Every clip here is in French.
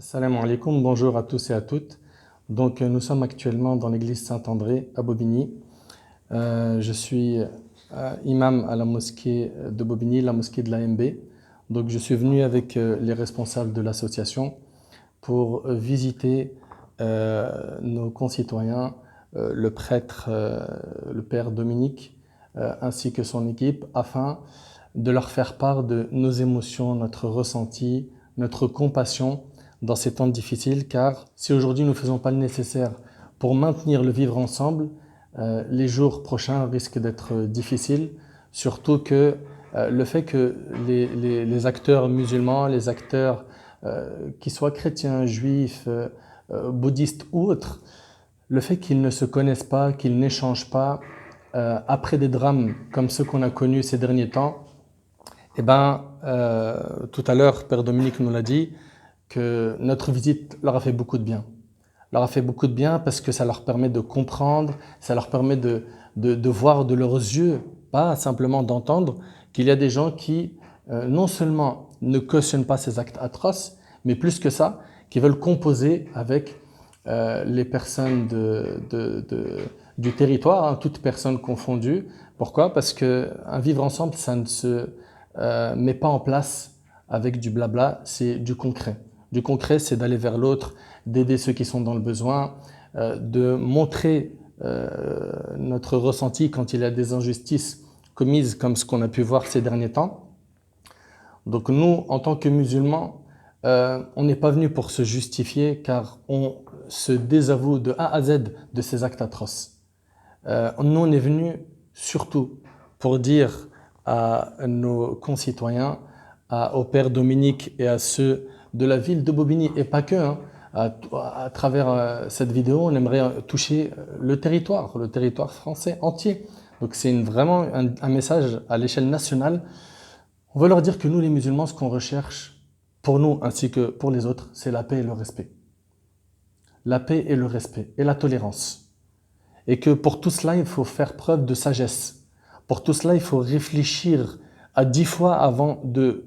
Salam alaikum, bonjour à tous et à toutes. Nous sommes actuellement dans l'église Saint-André à Bobigny. Je suis imam à la mosquée de Bobigny, la mosquée de l'AMB. Donc, je suis venu avec les responsables de l'association pour visiter nos concitoyens, le prêtre, le père Dominique, ainsi que son équipe, afin de leur faire part de nos émotions, notre ressenti, notre compassion dans ces temps difficiles, car si aujourd'hui nous ne faisons pas le nécessaire pour maintenir le vivre ensemble, les jours prochains risquent d'être difficiles, surtout que le fait que les acteurs musulmans, les acteurs qu'ils soient chrétiens, juifs, bouddhistes ou autres, le fait qu'ils ne se connaissent pas, qu'ils n'échangent pas, après des drames comme ceux qu'on a connus ces derniers temps, tout à l'heure, Père Dominique nous l'a dit, que notre visite leur a fait beaucoup de bien. Leur a fait beaucoup de bien parce que ça leur permet de comprendre, ça leur permet de voir de leurs yeux, pas simplement d'entendre, qu'il y a des gens qui, non seulement ne cautionnent pas ces actes atroces, mais plus que ça, qui veulent composer avec les personnes du territoire, hein, toutes personnes confondues. Pourquoi? Parce qu'un vivre ensemble, ça ne se met pas en place avec du blabla, c'est du concret. Du concret, c'est d'aller vers l'autre, d'aider ceux qui sont dans le besoin, de montrer notre ressenti quand il y a des injustices commises comme ce qu'on a pu voir ces derniers temps. Donc nous, en tant que musulmans, on n'est pas venu pour se justifier car on se désavoue de A à Z de ces actes atroces. Nous, on est venu surtout pour dire à nos concitoyens, au Père Dominique et à ceux de la ville de Bobigny, et pas que, hein, à travers cette vidéo, on aimerait toucher le territoire français entier. Donc c'est vraiment un message à l'échelle nationale. On veut leur dire que nous, les musulmans, ce qu'on recherche, pour nous ainsi que pour les autres, c'est la paix et le respect. La paix et le respect et la tolérance. Et que pour tout cela, il faut faire preuve de sagesse. Pour tout cela, il faut réfléchir à 10 fois avant de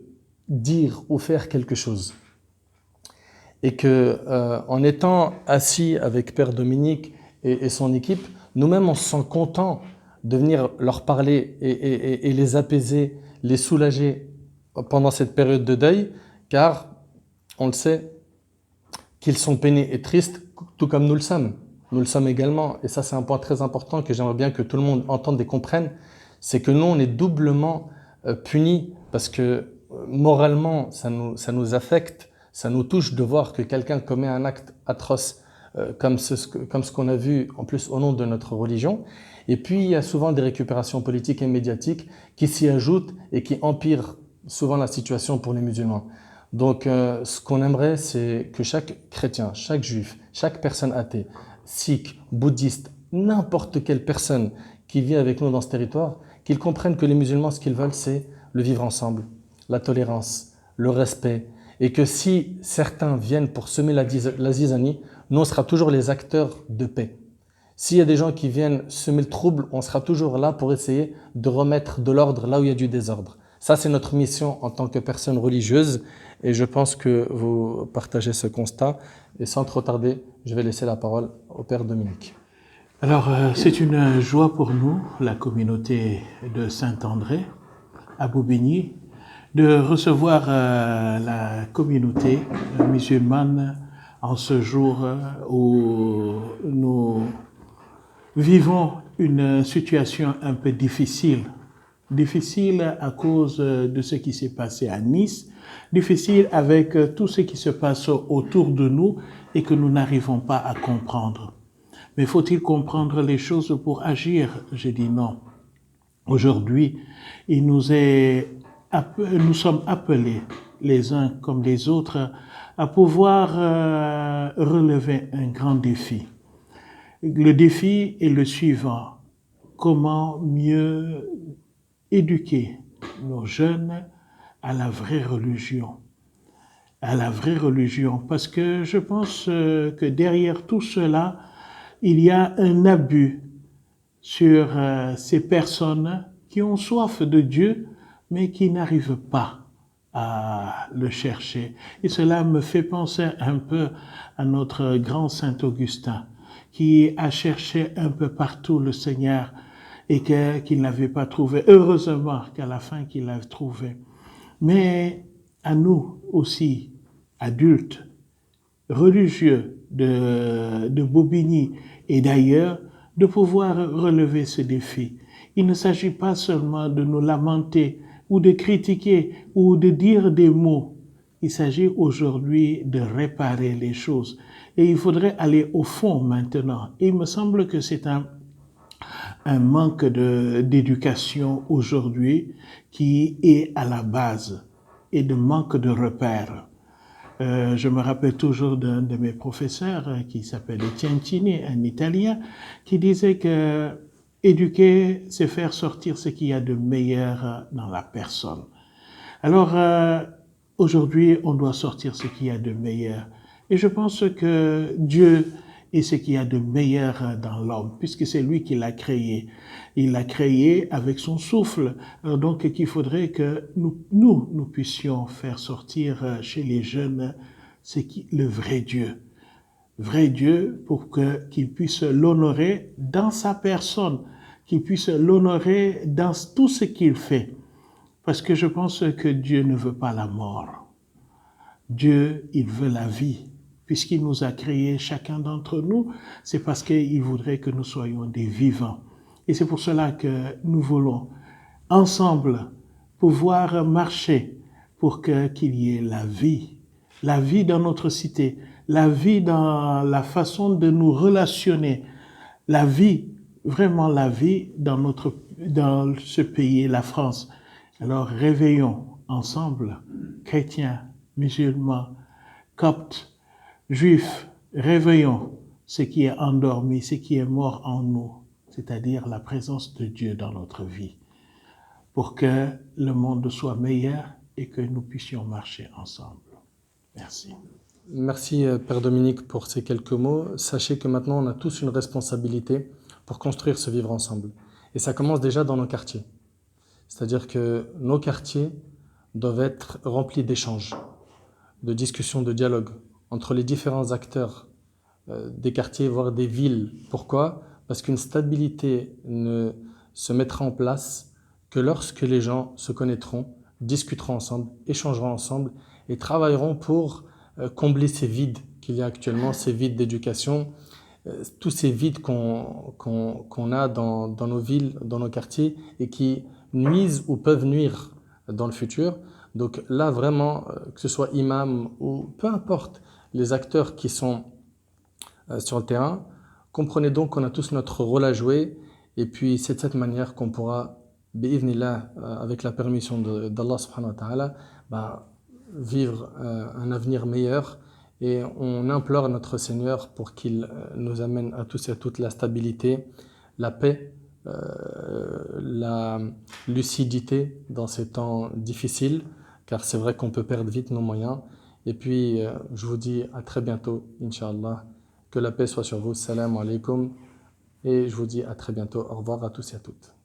dire ou faire quelque chose. Et que en étant assis avec Père Dominique et son équipe, nous-mêmes on se sent content de venir leur parler et les apaiser, les soulager pendant cette période de deuil, car on le sait qu'ils sont peinés et tristes, tout comme nous le sommes. Nous le sommes également, et ça c'est un point très important que j'aimerais bien que tout le monde entende et comprenne, c'est que nous on est doublement punis parce que moralement ça nous affecte, ça nous touche de voir que quelqu'un commet un acte atroce comme ce qu'on a vu en plus au nom de notre religion. Et puis il y a souvent des récupérations politiques et médiatiques qui s'y ajoutent et qui empirent souvent la situation pour les musulmans. Donc ce qu'on aimerait, c'est que chaque chrétien, chaque juif, chaque personne athée, sikh, bouddhiste, n'importe quelle personne qui vit avec nous dans ce territoire, qu'ils comprennent que les musulmans, ce qu'ils veulent, c'est le vivre ensemble, la tolérance, le respect, et que si certains viennent pour semer la zizanie, nous, on sera toujours les acteurs de paix. S'il y a des gens qui viennent semer le trouble, on sera toujours là pour essayer de remettre de l'ordre là où il y a du désordre. Ça, c'est notre mission en tant que personne religieuse, et je pense que vous partagez ce constat. Et sans trop tarder, je vais laisser la parole au Père Dominique. Alors, c'est une joie pour nous, la communauté de Saint-André, à Bobigny, de recevoir la communauté musulmane en ce jour où nous vivons une situation un peu difficile. Difficile à cause de ce qui s'est passé à Nice, difficile avec tout ce qui se passe autour de nous et que nous n'arrivons pas à comprendre. Mais faut-il comprendre les choses pour agir? Je dis non. Aujourd'hui, nous sommes appelés, les uns comme les autres, à pouvoir relever un grand défi. Le défi est le suivant. Comment mieux éduquer nos jeunes à la vraie religion? À la vraie religion, parce que je pense que derrière tout cela, il y a un abus sur ces personnes qui ont soif de Dieu, mais qui n'arrivent pas à le chercher. Et cela me fait penser un peu à notre grand Saint Augustin, qui a cherché un peu partout le Seigneur et qu'il n'avait pas trouvé. Heureusement qu'à la fin qu'il l'a trouvé. Mais à nous aussi, adultes, religieux de Bobigny et d'ailleurs, de pouvoir relever ce défi. Il ne s'agit pas seulement de nous lamenter ou de critiquer ou de dire des mots. Il s'agit aujourd'hui de réparer les choses. Et il faudrait aller au fond maintenant. Et il me semble que c'est un manque d'éducation aujourd'hui qui est à la base et de manque de repères. Je me rappelle toujours d'un de mes professeurs qui s'appelle Ciancini, un Italien, qui disait que éduquer, c'est faire sortir ce qu'il y a de meilleur dans la personne. Alors, aujourd'hui, on doit sortir ce qu'il y a de meilleur. Et je pense que Dieu est ce qu'il y a de meilleur dans l'homme, puisque c'est lui qui l'a créé. Il l'a créé avec son souffle. Alors donc, qu'il faudrait que nous puissions faire sortir chez les jeunes le vrai Dieu. Vrai Dieu pour qu'il puisse l'honorer dans sa personne, qu'il puisse l'honorer dans tout ce qu'il fait. Parce que je pense que Dieu ne veut pas la mort. Dieu, il veut la vie. Puisqu'il nous a créés, chacun d'entre nous, c'est parce qu'il voudrait que nous soyons des vivants. Et c'est pour cela que nous voulons, ensemble, pouvoir marcher pour qu'il y ait la vie dans notre cité, la vie dans la façon de nous relationner, la vie, vraiment la vie dans ce pays, la France. Alors réveillons ensemble, chrétiens, musulmans, coptes, Juifs, réveillons ce qui est endormi, ce qui est mort en nous, c'est-à-dire la présence de Dieu dans notre vie, pour que le monde soit meilleur et que nous puissions marcher ensemble. Merci. Merci Père Dominique pour ces quelques mots. Sachez que maintenant on a tous une responsabilité pour construire ce vivre ensemble. Et ça commence déjà dans nos quartiers. C'est-à-dire que nos quartiers doivent être remplis d'échanges, de discussions, de dialogues entre les différents acteurs des quartiers, voire des villes. Pourquoi ? Parce qu'une stabilité ne se mettra en place que lorsque les gens se connaîtront, discuteront ensemble, échangeront ensemble et travailleront pour combler ces vides qu'il y a actuellement, ces vides d'éducation, tous ces vides qu'on a dans nos villes, dans nos quartiers et qui nuisent ou peuvent nuire dans le futur. Donc là, vraiment, que ce soit imam ou peu importe, les acteurs qui sont sur le terrain, comprenez donc qu'on a tous notre rôle à jouer et puis c'est de cette manière qu'on pourra, bi'idhnillah, avec la permission d'Allah subhanahu wa ta'ala, vivre un avenir meilleur et on implore notre Seigneur pour qu'il nous amène à tous et à toutes la stabilité, la paix, la lucidité dans ces temps difficiles car c'est vrai qu'on peut perdre vite nos moyens. Et puis, je vous dis à très bientôt, Inch'Allah. Que la paix soit sur vous. Salam alaikum. Et je vous dis à très bientôt. Au revoir à tous et à toutes.